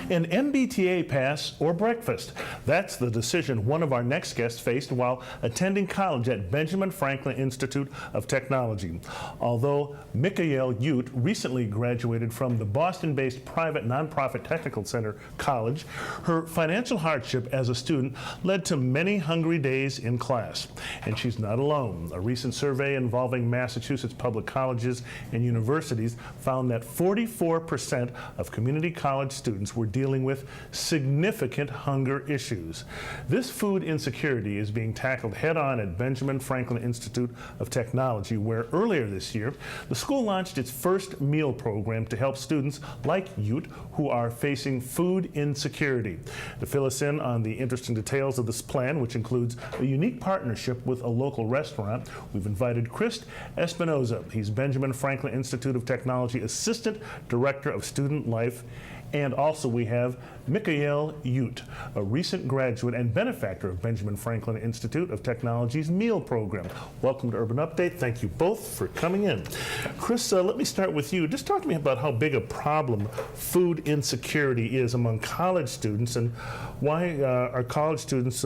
An MBTA pass or breakfast? That's the decision one of our next guests faced while attending college at Benjamin Franklin Institute of Technology. Although Michaelle Youte recently graduated from the Boston-based private nonprofit technical center college, her financial hardship as a student led to many hungry days in class. And she's not alone. A recent survey involving Massachusetts public colleges and universities found that 44% of community college students were dealing with significant hunger issues. This food insecurity is being tackled head-on at Benjamin Franklin Institute of Technology, where earlier this year, the school launched its first meal program to help students like Youte who are facing food insecurity. To fill us in on the interesting details of this plan, which includes a unique partnership with a local restaurant, we've invited Chris Espinoza. He's Benjamin Franklin Institute of Technology Assistant Director of Student Life. And also we have Michaelle Youte, a recent graduate and benefactor of Benjamin Franklin Institute of Technology's meal program. Welcome to Urban Update. Thank you both for coming in. Chris, let me start with you. Just talk to me about how big a problem food insecurity is among college students, and why are college students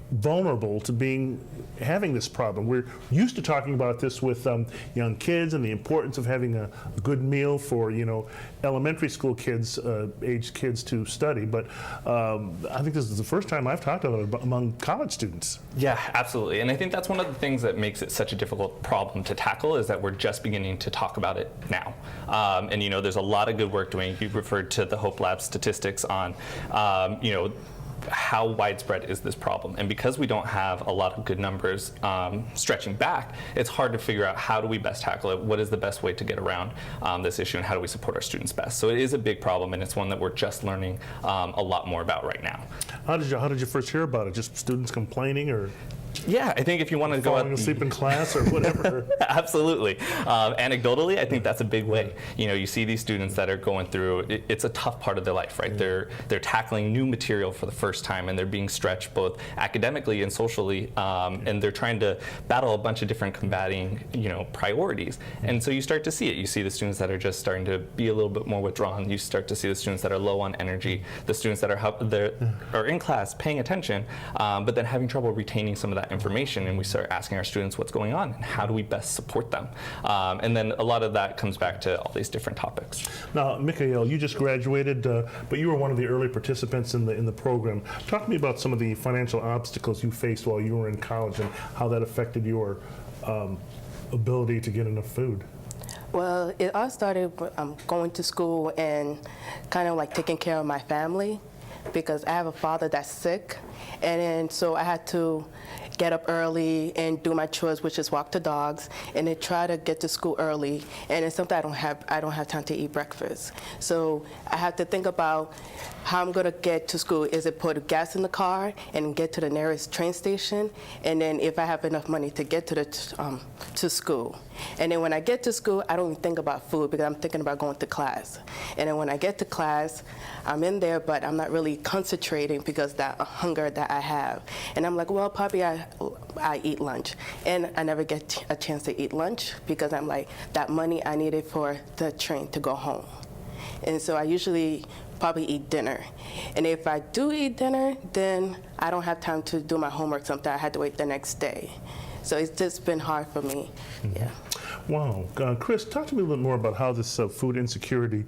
vulnerable to having this problem. We're used to talking about this with young kids and the importance of having a good meal for, elementary school kids, aged kids to study, but I think this is the first time I've talked about it among college students. Yeah, absolutely. And I think that's one of the things that makes it such a difficult problem to tackle, is that we're just beginning to talk about it now. And there's a lot of good work doing. You referred to the Hope Lab statistics on, how widespread is this problem? And because we don't have a lot of good numbers stretching back, it's hard to figure out how do we best tackle it, what is the best way to get around this issue, and how do we support our students best. So it is a big problem, and it's one that we're just learning a lot more about right now. How did you first hear about it? Just students complaining, or? Yeah, I think if you want to go out asleep in class or whatever. Absolutely. Anecdotally, I think that's a big way. You see these students that are going through, it's a tough part of their life, right? They're tackling new material for the first time, and they're being stretched both academically and socially, and they're trying to battle a bunch of different combating, priorities. And so you start to see it. You see the students that are just starting to be a little bit more withdrawn. You start to see the students that are low on energy, the students that are in class paying attention, but then having trouble retaining some of that information, and we start asking our students what's going on and how do we best support them. And then a lot of that comes back to all these different topics. Now, Michaelle, you just graduated, but you were one of the early participants in the program. Talk to me about some of the financial obstacles you faced while you were in college and how that affected your ability to get enough food. Well, it all started with going to school and kind of like taking care of my family, because I have a father that's sick, and then so I had to get up early and do my chores, which is walk the dogs, and then try to get to school early. And it's something I don't have time to eat breakfast. So I have to think about how I'm gonna get to school. Is it put gas in the car and get to the nearest train station? And then if I have enough money to get to school. And then when I get to school, I don't even think about food because I'm thinking about going to class. And then when I get to class, I'm in there, but I'm not really concentrating because that hunger that I have. And I'm like, well, probably I eat lunch. And I never get a chance to eat lunch because I'm like, that money I needed for the train to go home. And so I usually probably eat dinner. And if I do eat dinner, then I don't have time to do my homework. Sometimes I had to wait the next day. So it's just been hard for me. Yeah. Wow. Chris, talk to me a little more about how this food insecurity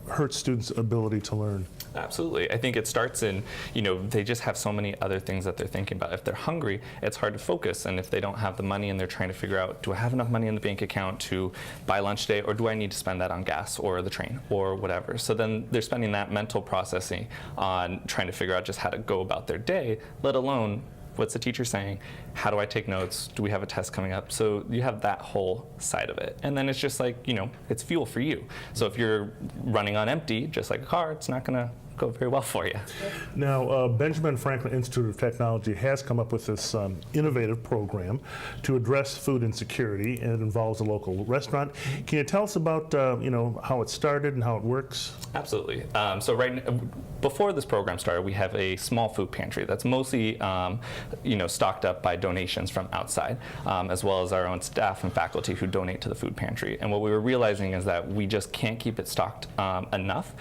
hurts students' ability to learn. Absolutely. I think it starts in, they just have so many other things that they're thinking about. If they're hungry, it's hard to focus. And if they don't have the money and they're trying to figure out, do I have enough money in the bank account to buy lunch today, or do I need to spend that on gas or the train or whatever? So then they're spending that mental processing on trying to figure out just how to go about their day, let alone what's the teacher saying? How do I take notes? Do we have a test coming up? So you have that whole side of it. And then it's just like, it's fuel for you. So if you're running on empty, just like a car, it's not going to go very well for you. Now, Benjamin Franklin Institute of Technology has come up with this innovative program to address food insecurity, and it involves a local restaurant. Can you tell us about how it started and how it works? Absolutely. So before this program started, we have a small food pantry that's mostly stocked up by donations from outside, as well as our own staff and faculty who donate to the food pantry. And what we were realizing is that we just can't keep it stocked enough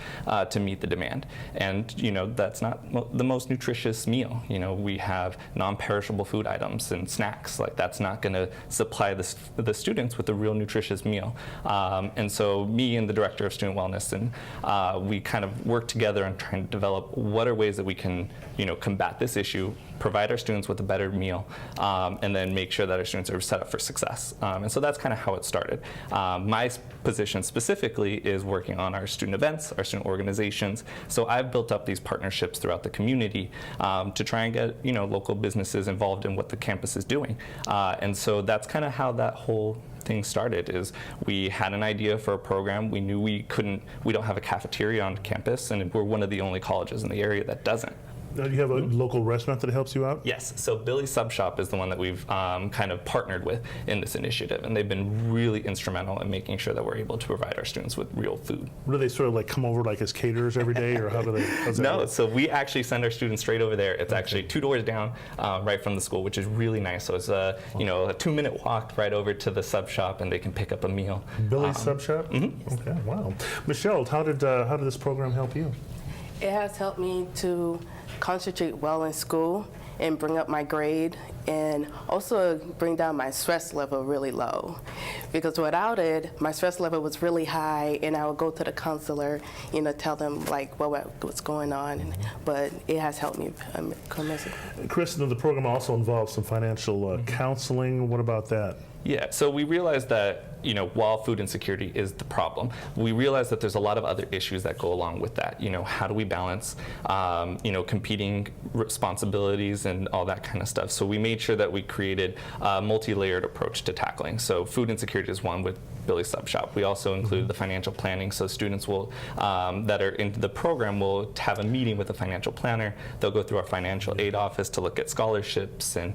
to meet the demand. And that's not the most nutritious meal. We have non-perishable food items and snacks. Like, that's not going to supply the students with a real nutritious meal. And so me and the director of student wellness, and we kind of work together on trying to develop what are ways that we can combat this issue, provide our students with a better meal, and then make sure that our students are set up for success. And so that's kind of how it started. My position specifically is working on our student events, our student organizations. So I've built up these partnerships throughout the community to try and get local businesses involved in what the campus is doing. And so that's kind of how that whole thing started. Is we had an idea for a program. We knew we don't have a cafeteria on campus, and we're one of the only colleges in the area that doesn't. Do you have a local restaurant that helps you out? Yes. So Billy's Sub Shop is the one that we've kind of partnered with in this initiative, and they've been really instrumental in making sure that we're able to provide our students with real food. Do they sort of like come over like as caterers every day, or how do they? How's that No. work? So we actually send our students straight over there. It's actually 2 doors down, right from the school, which is really nice. So it's a 2-minute walk right over to the sub shop, and they can pick up a meal. Billy's Sub Shop? Mm-hmm. Okay, wow. Michelle, how did this program help you? It has helped me to concentrate well in school and bring up my grade, and also bring down my stress level really low. Because without it, my stress level was really high, and I would go to the counselor, tell them like what's going on. But it has helped me tremendously. Chris, the program also involves some financial counseling. What about that? Yeah, so we realized that, while food insecurity is the problem, we realized that there's a lot of other issues that go along with that. How do we balance, competing responsibilities and all that kind of stuff. So we made sure that we created a multi-layered approach to tackling. So food insecurity is one with Billy's Sub Shop. We also included the financial planning, so students will, that are in the program, will have a meeting with a financial planner. They'll go through our financial aid office to look at scholarships and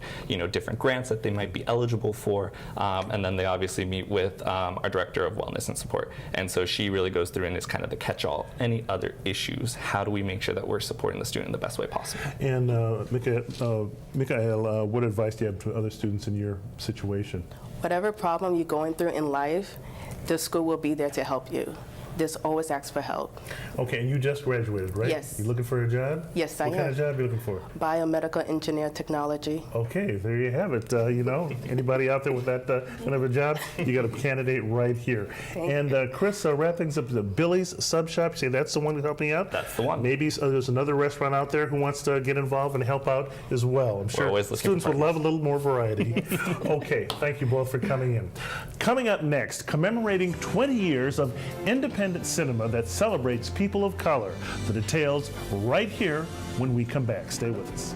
different grants that they might be eligible for. And then they obviously meet with our director of wellness and support. And so she really goes through and is kind of the catch-all. Any other issues, how do we make sure that we're supporting the student in the best way possible? And Michaelle, what advice do you have to other students in your situation? Whatever problem you're going through in life, the school will be there to help you. Just always ask for help. Okay, and you just graduated, right? Yes. You looking for a job? Yes, I am. What kind of job are you looking for? Biomedical engineer technology. Okay, there you have it. Anybody out there with that kind of a job, you got a candidate right here. And Chris, wrap things up. The Billy's Sub Shop, you say that's the one that's helping you out? That's the one. Maybe there's another restaurant out there who wants to get involved and help out as well. I'm sure always looking students for would love a little more variety. Okay, thank you both for coming in. Coming up next, commemorating 20 years of independent cinema that celebrates people of color. The details right here when we come back. Stay with us.